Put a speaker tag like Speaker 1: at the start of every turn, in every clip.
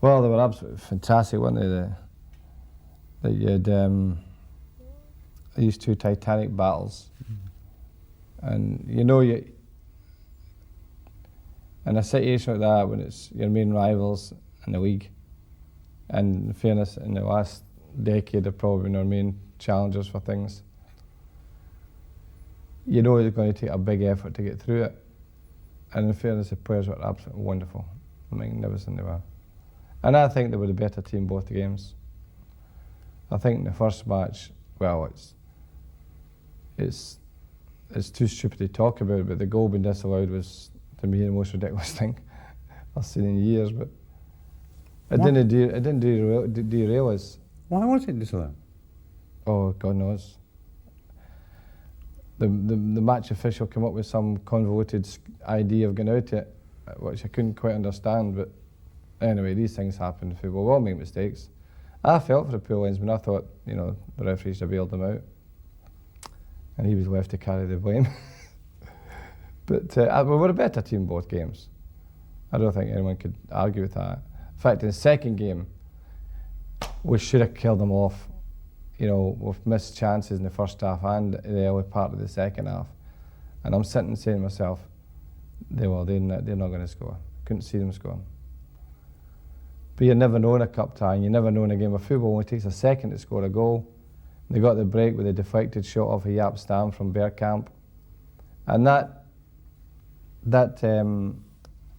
Speaker 1: Well, they were absolutely fantastic, weren't they? That you had these two titanic battles, and you know you. In a situation like that, when it's your main rivals in the league, and in fairness, in the last decade, they've probably been our main challengers for things. You know it's going to take a big effort to get through it. And in fairness, the players were absolutely wonderful, magnificent they were. And I think they were the better team both games. I think in the first match, well, it's too stupid to talk about it, but the goal being disallowed was, to me, the most ridiculous thing I've seen in years. But it didn't derail us.
Speaker 2: Why was it disallowed?
Speaker 1: Oh, God knows. The match official came up with some convoluted idea of getting out it, which I couldn't quite understand. But anyway, these things happen in football. We all make mistakes. I felt for the poor linesman. I thought, you know, the referees should have bailed him out, and he was left to carry the blame. But we were a better team both games. I don't think anyone could argue with that. In fact, in the second game, we should have killed them off. You know, we've missed chances in the first half and the early part of the second half. And I'm sitting saying to myself, they're not going to score. Couldn't see them scoring. But you never know in a cup tie, and you never know in a game of football. It only takes a second to score a goal. They got the break with a deflected shot off a Yap Stam from Bergkamp. And that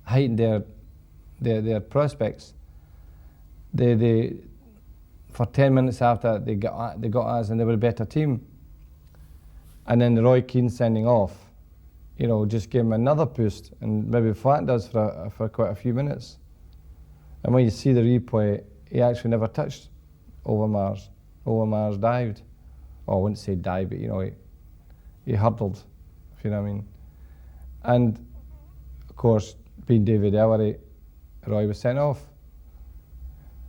Speaker 1: heightened their prospects. They for 10 minutes after they got us, and they were a better team. And then the Roy Keane sending off, you know, just gave them another boost, and maybe flattened us for quite a few minutes. And when you see the replay, he actually never touched Overmars. Overmars dived. Oh, I wouldn't say dive, but you know, he hurdled, if you know what I mean. And of course, being David Ellery, Roy was sent off.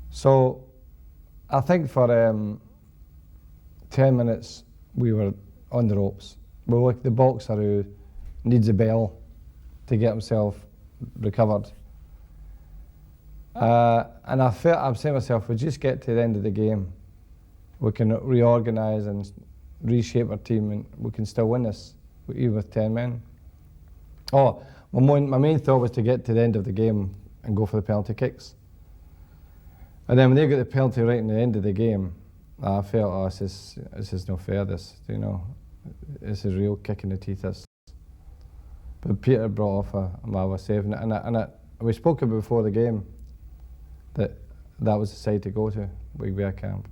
Speaker 1: So I think for 10 minutes we were on the ropes. We were like the boxer who needs a bell to get himself recovered. And I'm saying to myself, if we just get to the end of the game, we can reorganise and reshape our team, and we can still win this, even with 10 men. Oh, my main thought was to get to the end of the game and go for the penalty kicks. And then when they got the penalty right in the end of the game, I felt, oh, this is no fair, this is real kick in the teeth, this. But Peter brought off a marvellous save, and we spoke about before the game that was the side to go to, Bergkamp.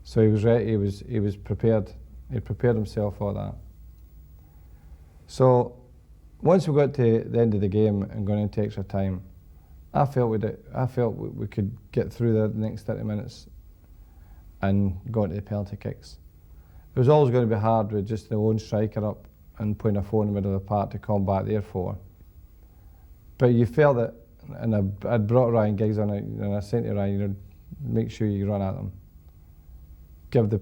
Speaker 1: So he was ready, he was prepared. He prepared himself for that. So once we got to the end of the game and going into extra time, I felt we could get through the next 30 minutes and go into the penalty kicks. It was always going to be hard with just the lone striker up and putting a four in the middle of the park to combat their four. But you felt that, and I'd brought Ryan Giggs on it, and I said to Ryan, you know, make sure you run at them. Give your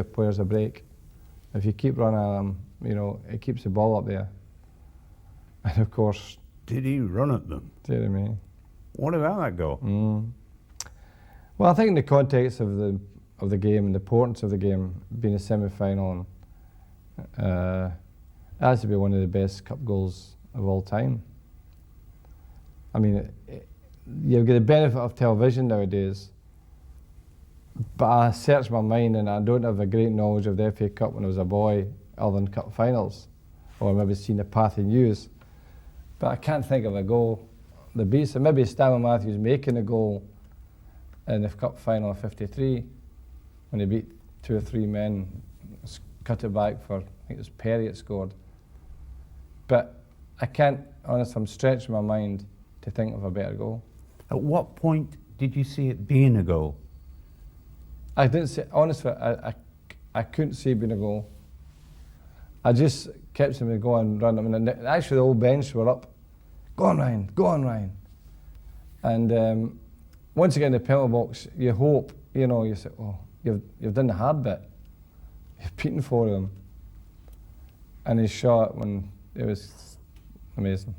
Speaker 1: players a break. If you keep running at them, you know, it keeps the ball up there. And of course,
Speaker 2: did he run at them?
Speaker 1: Dear me.
Speaker 2: What about that goal?
Speaker 1: Well, I think in the context of the game and the importance of the game being a semi-final, it has to be one of the best cup goals of all time. I mean, you get the benefit of television nowadays, but I searched my mind and I don't have a great knowledge of the FA Cup when I was a boy, other than cup finals, or maybe seen the path in news. But I can't think of a goal that beats it. Maybe Stanley Matthews making a goal in the cup final of '53 when he beat 2 or 3 men, cut it back for, I think it was Perry that scored. But I can't, honestly, I'm stretching my mind to think of a better goal.
Speaker 2: At what point did you see it being a goal?
Speaker 1: I didn't see, honestly, I couldn't see it being a goal. I just kept saying, go on, run. I mean, actually the whole bench were up. Go on, Ryan, go on, Ryan. And once you get in the penalty box, you hope, you know, you say, oh, you've done the hard bit. You're beating for him. And he shot when it was amazing.